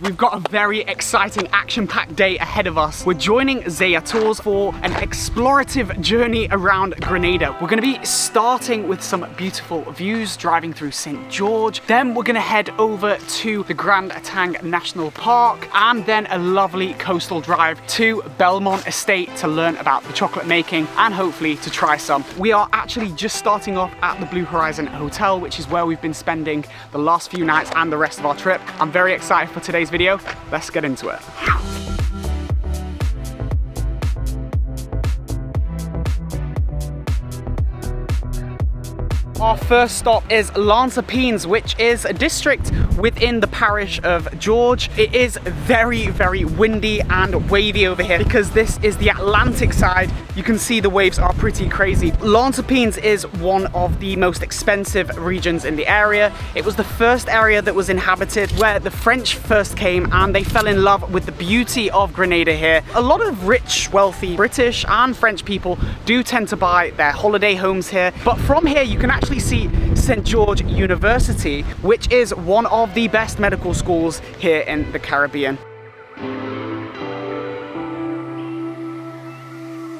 we've got a very exciting action-packed day ahead of us. We're joining Zaya Tours for an explorative journey around Grenada. We're gonna be starting with some beautiful views, driving through St. George. Then we're gonna head over to the Grand Etang National Park, and then a lovely coastal drive to Belmont Estate to learn about the chocolate making and hopefully to try some. We are actually just starting off at the Blue Horizon Hotel, which is where we've been spending the last few nights and the rest of our trip. I'm very excited for today's video. Let's get into it. Our first stop is Aux Epines, which is a district within the parish of George. It is very, very windy and wavy over here because this is the Atlantic side. You can see the waves are pretty crazy. Aux Epines is one of the most expensive regions in the area. It was the first area that was inhabited where the French first came, and they fell in love with the beauty of Grenada here. A lot of rich, wealthy British and French people do tend to buy their holiday homes here, but from here you can actually see St. George University, which is one of the best medical schools here in the Caribbean.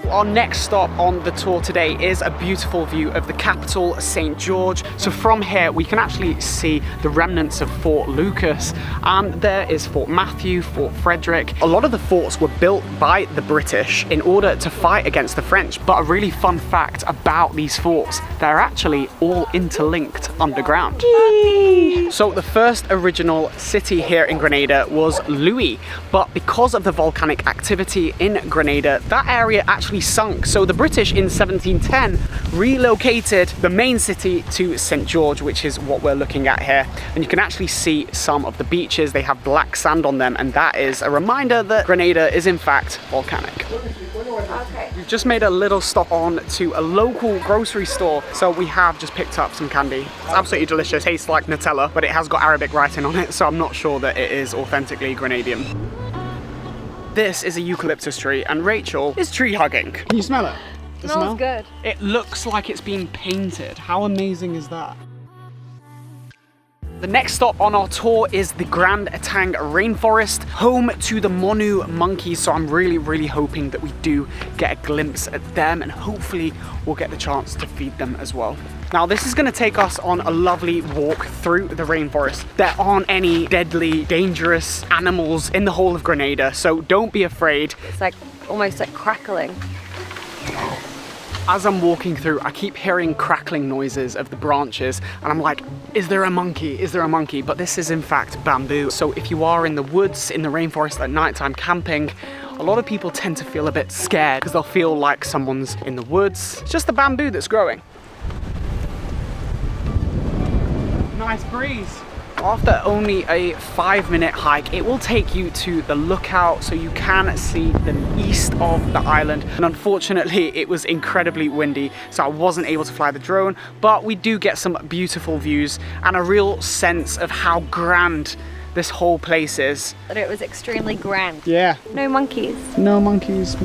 Our next stop on the tour today is a beautiful view of the capital, St. George. So from here we can actually see the remnants of Fort Lucas, and there is Fort Matthew, Fort Frederick. A lot of the forts were built by the British in order to fight against the French, but a really fun fact about these forts, they're actually all interlinked underground. So the first original city here in Grenada was Louis, but because of the volcanic activity in Grenada, that area actually sunk. So the British in 1710 relocated the main city to St. George, which is what we're looking at here. And you can actually see some of the beaches. They have black sand on them, and that is a reminder that Grenada is in fact volcanic. Okay. We've just made a little stop on to a local grocery store. So we have just picked up some candy. It's absolutely delicious. Tastes like Nutella, but it has got Arabic writing on it, so I'm not sure that it is authentically Grenadian. This is a eucalyptus tree, and Rachel is tree hugging. Can you smell it? It smells good. It looks like it's been painted. How amazing is that? The next stop on our tour is the Grand Etang rainforest, home to the Monu monkeys. So I'm really hoping that we do get a glimpse at them, and hopefully we'll get the chance to feed them as well. Now this is going to take us on a lovely walk through the rainforest. There aren't any deadly, dangerous animals in the whole of Grenada, so don't be afraid. It's like almost like crackling. As I'm walking through, I keep hearing crackling noises of the branches, and I'm like, is there a monkey? Is there a monkey? But this is in fact bamboo. So if you are in the woods, in the rainforest at nighttime camping, a lot of people tend to feel a bit scared because they'll feel like someone's in the woods. It's just the bamboo that's growing. Nice breeze. After only a 5-minute hike, it will take you to the lookout so you can see the east of the island. And unfortunately, it was incredibly windy, so I wasn't able to fly the drone, but we do get some beautiful views and a real sense of how grand this whole place is. But it was extremely grand. Yeah. No monkeys. No monkeys.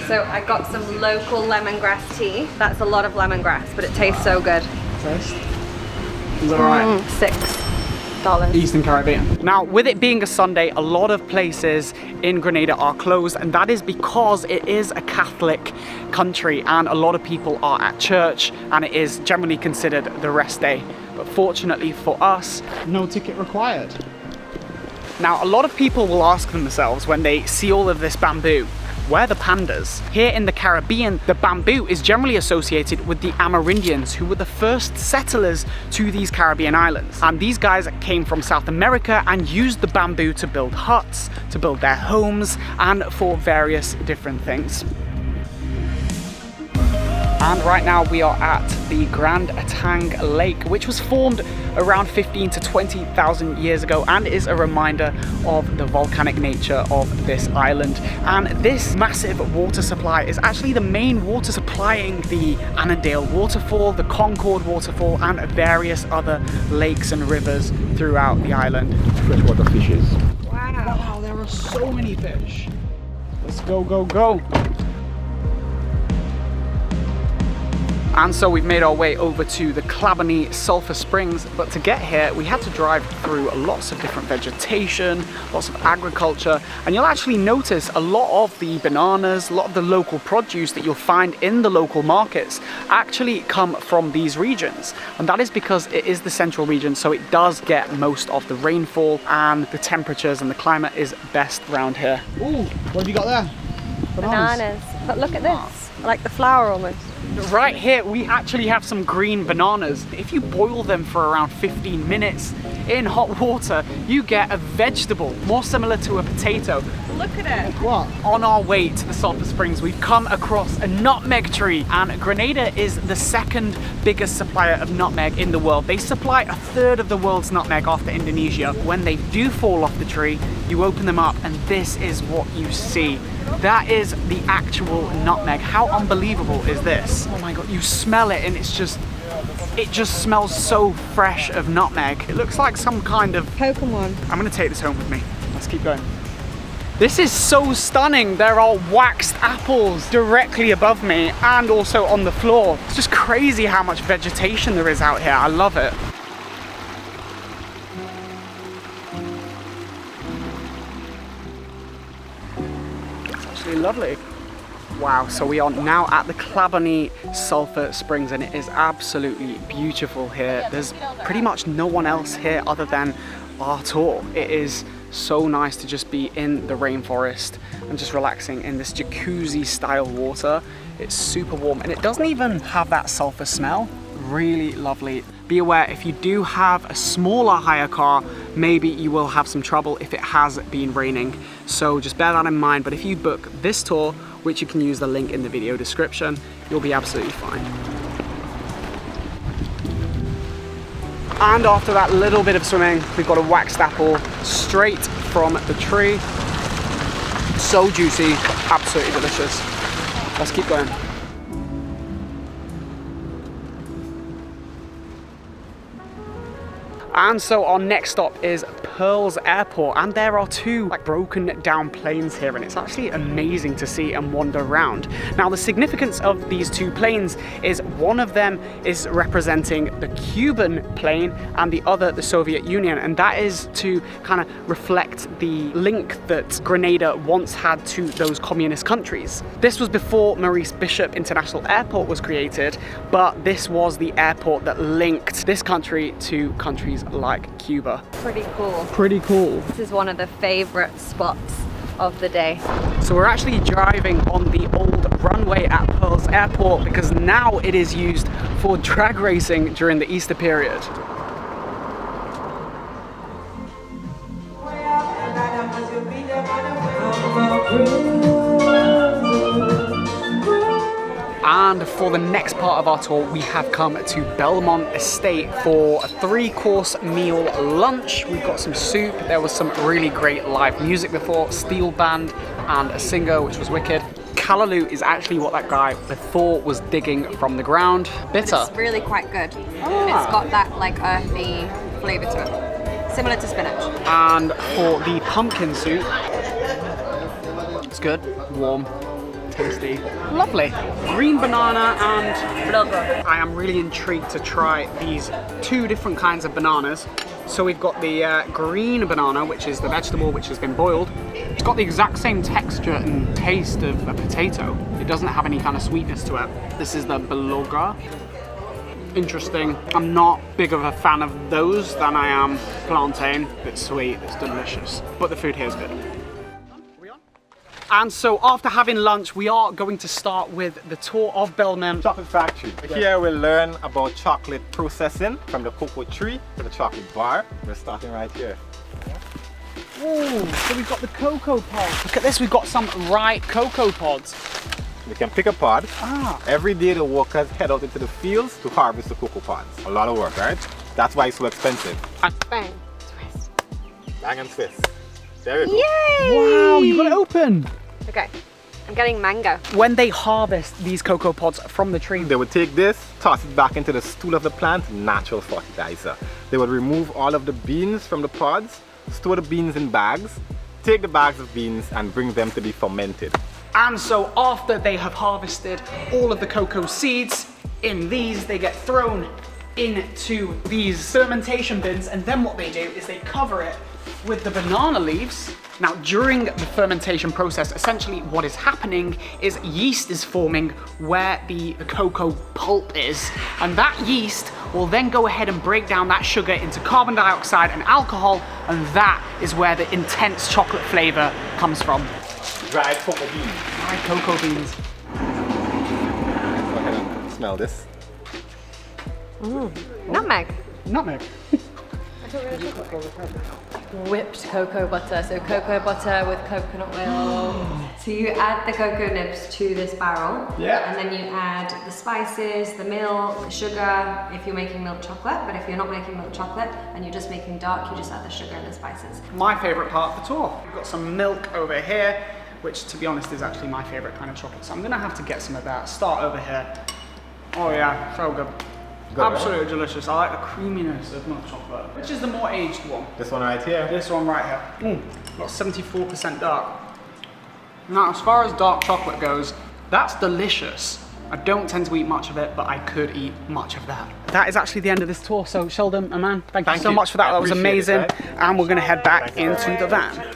So I got some local lemongrass tea. That's a lot of lemongrass, but it tastes so good. Taste? Is that alright? $6. Eastern Caribbean. Now, with it being a Sunday, a lot of places in Grenada are closed, and that is because it is a Catholic country and a lot of people are at church, and it is generally considered the rest day. But fortunately for us, no ticket required. Now, a lot of people will ask themselves when they see all of this bamboo, where are the pandas? Here in the Caribbean, the bamboo is generally associated with the Amerindians, who were the first settlers to these Caribbean islands. And these guys came from South America and used the bamboo to build huts, to build their homes, and for various different things. And right now we are at the Grand Etang Lake, which was formed around 15 to 20,000 years ago and is a reminder of the volcanic nature of this island. And this massive water supply is actually the main water supplying the Annandale waterfall, the Concord waterfall, and various other lakes and rivers throughout the island. Freshwater fishes. Wow, there are so many fish. Let's go, go, go. And so we've made our way over to the Clabony Sulphur Springs, but to get here we had to drive through lots of different vegetation, lots of agriculture, and you'll actually notice a lot of the bananas, a lot of the local produce that you'll find in the local markets actually come from these regions. And that is because it is the central region, so it does get most of the rainfall, and the temperatures and the climate is best around here. Ooh, what have you got there? Bananas. But look at this, like the flower almost. Right here we actually have some green bananas. If you boil them for around 15 minutes in hot water, you get a vegetable more similar to a potato. Look at it. What? On our way to the Sulphur Springs, we've come across a nutmeg tree, and Grenada is the second biggest supplier of nutmeg in the world. They supply a third of the world's nutmeg after Indonesia. When they do fall off the tree, you open them up and this is what you see. That is the actual nutmeg. How unbelievable is this? Oh my God, you smell it and it just smells so fresh of nutmeg. It looks like some kind of Pokemon. I'm gonna take this home with me. Let's keep going. This is so stunning. There are waxed apples directly above me and also on the floor. It's just crazy how much vegetation there is out here. I love it. It's actually lovely. Wow, so we are now at the Clabony Sulphur Springs and it is absolutely beautiful here. There's pretty much no one else here other than our tour. It is so nice to just be in the rainforest and just relaxing in this jacuzzi style water. It's super warm and it doesn't even have that sulfur smell. Really lovely. Be aware, if you do have a smaller hire car, maybe you will have some trouble if it has been raining. So just bear that in mind. But if you book this tour, which you can use the link in the video description, you'll be absolutely fine. And after that little bit of swimming, we've got a waxed apple straight from the tree. So juicy, absolutely delicious. Let's keep going. And so our next stop is Pearls Airport, and there are two broken down planes here, and it's actually amazing to see and wander around. Now the significance of these two planes is one of them is representing the Cuban plane and the other the Soviet Union, and that is to kind of reflect the link that Grenada once had to those communist countries. This was before Maurice Bishop International Airport was created, but this was the airport that linked this country to countries like Cuba. Pretty cool. Pretty cool. This is one of the favorite spots of the day. So we're actually driving on the old runway at Pearls Airport because now it is used for drag racing during the Easter period. And for the next part of our tour, we have come to Belmont Estate for a 3-course meal lunch. We've got some soup. There was some really great live music before, steel band and a singer, which was wicked. Callaloo is actually what that guy before was digging from the ground. Bitter. It's really quite good. It's got that earthy flavour to it, similar to spinach. And for the pumpkin soup, it's good, warm, tasty, lovely. Green banana and blubber. I am really intrigued to try these two different kinds of bananas. So we've got the green banana, which is the vegetable which has been boiled. It's got the exact same texture and taste of a potato. It doesn't have any kind of sweetness to it. This is the beluga. Interesting. I'm not big of a fan of those than I am plantain. It's sweet, it's delicious. But the food here is good. And so after having lunch, we are going to start with the tour of Belmont Chocolate Factory. Here we'll learn about chocolate processing from the cocoa tree to the chocolate bar. We're starting right here. Ooh, so we've got the cocoa pods. Look at this, we've got some ripe cocoa pods. We can pick a pod. Every day the workers head out into the fields to harvest the cocoa pods. A lot of work, right? That's why it's so expensive. And bang, twist. Bang and twist. There you go. Yay! Wow, you got it open. Okay, I'm getting mango. When they harvest these cocoa pods from the tree, They would take this, toss it back into the stool of the plant, natural fertilizer. They would remove all of the beans from the pods, store the beans in bags, take the bags of beans and bring them to be fermented. and so after they have harvested all of the cocoa seeds, in these, they get thrown into these fermentation bins, and then what they do is they cover it with the banana leaves. Now, during the fermentation process, essentially what is happening is yeast is forming where the cocoa pulp is, and that yeast will then go ahead and break down that sugar into carbon dioxide and alcohol, and that is where the intense chocolate flavor comes from. Dried cocoa beans. Dried cocoa beans. Go ahead and smell this. Nutmeg. Nutmeg. Whipped cocoa butter, so cocoa butter with coconut milk. So you add the cocoa nibs to this barrel, and then you add the spices, the milk, the sugar, if you're making milk chocolate, but if you're not making milk chocolate and you're just making dark, you just add the sugar and the spices. My favorite part of the tour. We've got some milk over here, which to be honest is actually my favorite kind of chocolate, so I'm gonna have to get some of that. Start over here. Oh yeah, so good. Absolutely delicious. I like the creaminess of milk chocolate. Which is the more aged one? This one right here. This one right here. Got 74% dark. Now, as far as dark chocolate goes, that's delicious. I don't tend to eat much of it, but I could eat much of that. That is actually the end of this tour. So Sheldon, my man, thank you so much for that. That was amazing. And we're gonna head back into the van.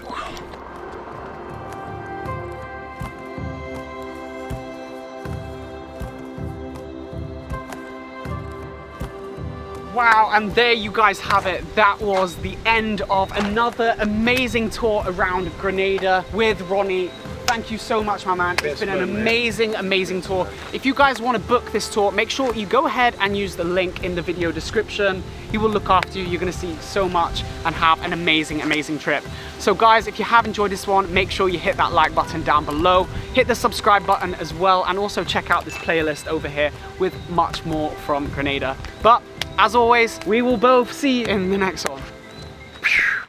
Wow, and there you guys have it. That was the end of another amazing tour around Grenada with Ronnie. Thank you so much, my man. It's been an amazing, amazing tour. If you guys want to book this tour, make sure you go ahead and use the link in the video description. He will look after you. You're going to see so much and have an amazing, amazing trip. So guys, if you have enjoyed this one, make sure you hit that like button down below. Hit the subscribe button as well, and also check out this playlist over here with much more from Grenada. But as always, we will both see you in the next one.